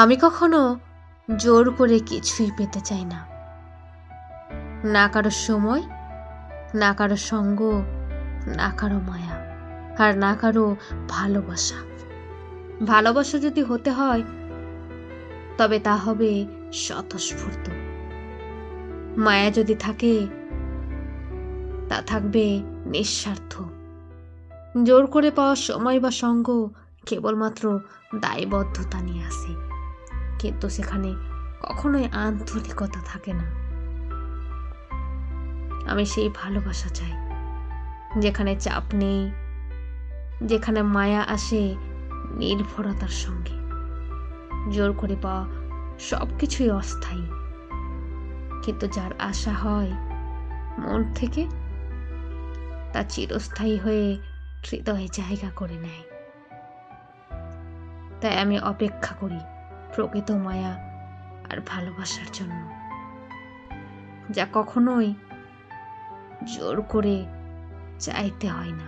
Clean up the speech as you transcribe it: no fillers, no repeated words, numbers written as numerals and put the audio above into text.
আমি কখনো জোর করে কিছুই পেতে চাই না, না কারো সময়, না কারো সঙ্গ, না কারো মায়া, আর না কারো ভালোবাসা। ভালোবাসা যদি হতে হয় তবে তা হবে স্বতঃস্ফূর্ত। মায়া যদি থাকে তা থাকবে নিঃস্বার্থ। জোর করে পাওয়া সময় বা সঙ্গ কেবলমাত্র দায়বদ্ধতা নিয়ে আসে, কিন্তু সেখানে কখনোই আন্তরিকতা থাকে না। আমি সেই ভালোবাসা চাই যেখানে চাপ নেই, যেখানে মায়া আসে নির্ভরতার সঙ্গে। জোর করে পাওয়া সবকিছুই অস্থায়ী, কিন্তু যার আশা হয় মন থেকে তা চিরস্থায়ী হয়ে হৃদয়ে জায়গা করে নেয়। তাই আমি অপেক্ষা করি প্রকৃত মায়া আর ভালোবাসার জন্য, যা কখনোই জোর করে চাইতে হয় না।